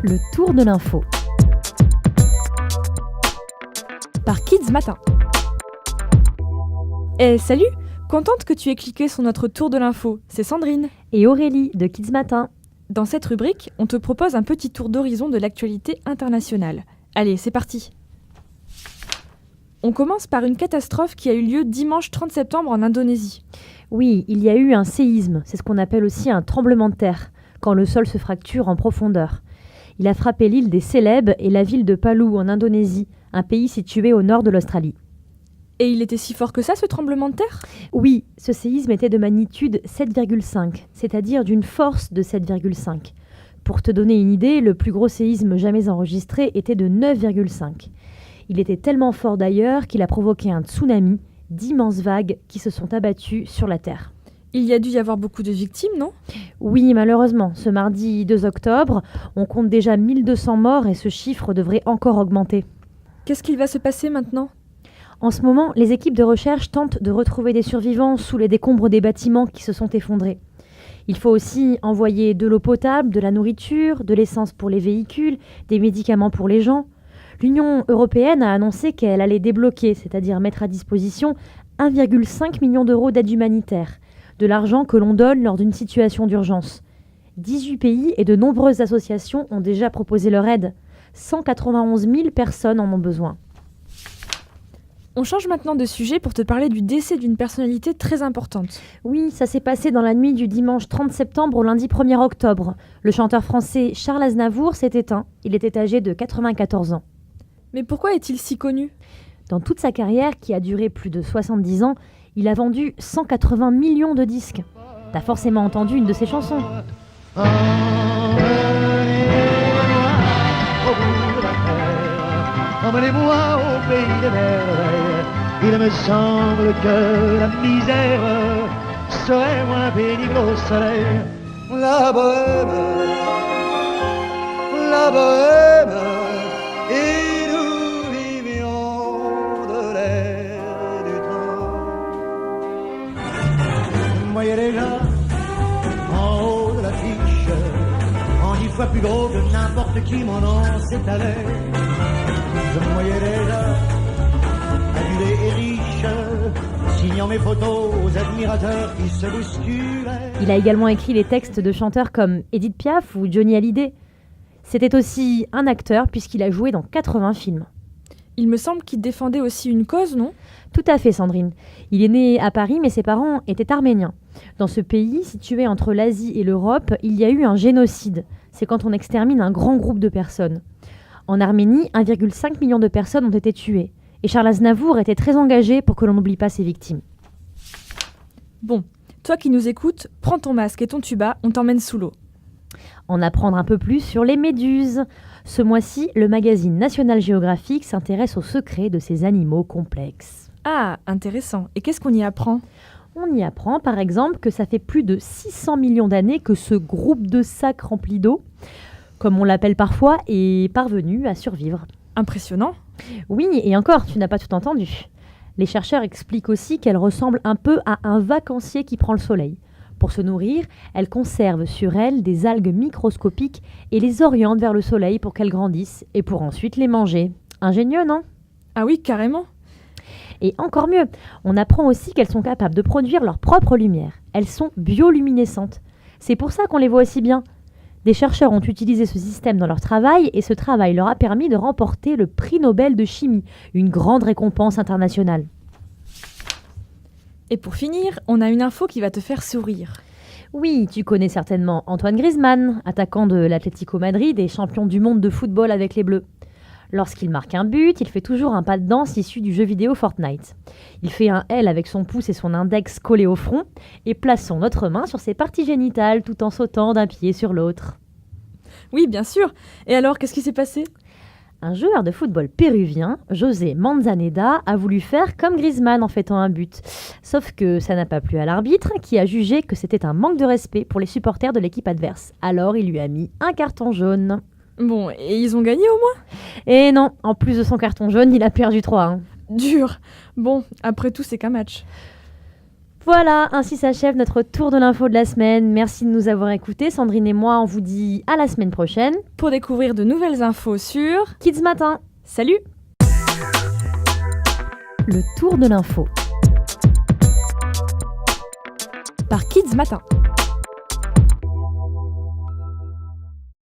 Le tour de l'info. Par Kids Matin. Salut! Contente que tu aies cliqué sur notre tour de l'info. C'est Sandrine. Et Aurélie de Kids Matin. Dans cette rubrique, on te propose un petit tour d'horizon de l'actualité internationale. Allez, c'est parti! On commence par une catastrophe qui a eu lieu dimanche 30 septembre en Indonésie. Oui, il y a eu un séisme, c'est ce qu'on appelle aussi un tremblement de terre, quand le sol se fracture en profondeur. Il a frappé l'île des Célèbes et la ville de Palu en Indonésie, un pays situé au nord de l'Australie. Et il était si fort que ça, ce tremblement de terre? Oui, ce séisme était de magnitude 7,5, c'est-à-dire d'une force de 7,5. Pour te donner une idée, le plus gros séisme jamais enregistré était de 9,5. Il était tellement fort d'ailleurs qu'il a provoqué un tsunami, d'immenses vagues qui se sont abattues sur la Terre. Il y a dû y avoir beaucoup de victimes, non? Oui, malheureusement. Ce mardi 2 octobre, on compte déjà 1200 morts et ce chiffre devrait encore augmenter. Qu'est-ce qu'il va se passer maintenant? En ce moment, les équipes de recherche tentent de retrouver des survivants sous les décombres des bâtiments qui se sont effondrés. Il faut aussi envoyer de l'eau potable, de la nourriture, de l'essence pour les véhicules, des médicaments pour les gens. L'Union européenne a annoncé qu'elle allait débloquer, c'est-à-dire mettre à disposition 1,5 million d'euros d'aide humanitaire, de l'argent que l'on donne lors d'une situation d'urgence. 18 pays et de nombreuses associations ont déjà proposé leur aide. 191 000 personnes en ont besoin. On change maintenant de sujet pour te parler du décès d'une personnalité très importante. Oui, ça s'est passé dans la nuit du dimanche 30 septembre au lundi 1er octobre. Le chanteur français Charles Aznavour s'est éteint. Il était âgé de 94 ans. Mais pourquoi est-il si connu? Dans toute sa carrière, qui a duré plus de 70 ans, il a vendu 180 millions de disques. T'as forcément entendu une de ses chansons. Emmenez-moi au pays des merveilles. Il me semble que la misère serait moins pénible au soleil. La bohème, et nous vivions de l'air du temps. Vous me voyez déjà en haut de l'affiche, en 10 fois plus gros que n'importe qui, mon nom s'étalait. Je me voyais déjà adulé et riche, signant mes photos aux admirateurs qui se bousculaient. Il a également écrit les textes de chanteurs comme Edith Piaf ou Johnny Hallyday. C'était aussi un acteur puisqu'il a joué dans 80 films. Il me semble qu'il défendait aussi une cause, non? Tout à fait, Sandrine. Il est né à Paris, mais ses parents étaient arméniens. Dans ce pays, situé entre l'Asie et l'Europe, il y a eu un génocide. C'est quand on extermine un grand groupe de personnes. En Arménie, 1,5 million de personnes ont été tuées. Et Charles Aznavour était très engagé pour que l'on n'oublie pas ses victimes. Bon, toi qui nous écoutes, prends ton masque et ton tuba, on t'emmène sous l'eau. En apprendre un peu plus sur les méduses. Ce mois-ci, le magazine National Geographic s'intéresse aux secrets de ces animaux complexes. Ah, intéressant. Et qu'est-ce qu'on y apprend? On y apprend par exemple que ça fait plus de 600 millions d'années que ce groupe de sacs remplis d'eau, comme on l'appelle parfois, est parvenu à survivre. Impressionnant. Oui, et encore, tu n'as pas tout entendu. Les chercheurs expliquent aussi qu'elle ressemble un peu à un vacancier qui prend le soleil. Pour se nourrir, elle conserve sur elle des algues microscopiques et les oriente vers le soleil pour qu'elles grandissent et pour ensuite les manger. Ingénieux, non? Ah oui, carrément. Et encore mieux, on apprend aussi qu'elles sont capables de produire leur propre lumière. Elles sont bioluminescentes. C'est pour ça qu'on les voit aussi bien. Des chercheurs ont utilisé ce système dans leur travail et ce travail leur a permis de remporter le prix Nobel de chimie, une grande récompense internationale. Et pour finir, on a une info qui va te faire sourire. Oui, tu connais certainement Antoine Griezmann, attaquant de l'Atlético Madrid et champion du monde de football avec les Bleus. Lorsqu'il marque un but, il fait toujours un pas de danse issu du jeu vidéo Fortnite. Il fait un L avec son pouce et son index collés au front et place son autre main sur ses parties génitales tout en sautant d'un pied sur l'autre. Oui, bien sûr. Et alors, qu'est-ce qui s'est passé? Un joueur de football péruvien, José Manzaneda, a voulu faire comme Griezmann en fêtant un but. Sauf que ça n'a pas plu à l'arbitre, qui a jugé que c'était un manque de respect pour les supporters de l'équipe adverse. Alors il lui a mis un carton jaune. Bon, et ils ont gagné au moins? Et non, en plus de son carton jaune, il a perdu 3-1. Dur. Bon, après tout, c'est qu'un match. Voilà, ainsi s'achève notre tour de l'info de la semaine. Merci de nous avoir écoutés. Sandrine et moi, on vous dit à la semaine prochaine pour découvrir de nouvelles infos sur Kids Matin. Salut! Le tour de l'info Par Kids Matin.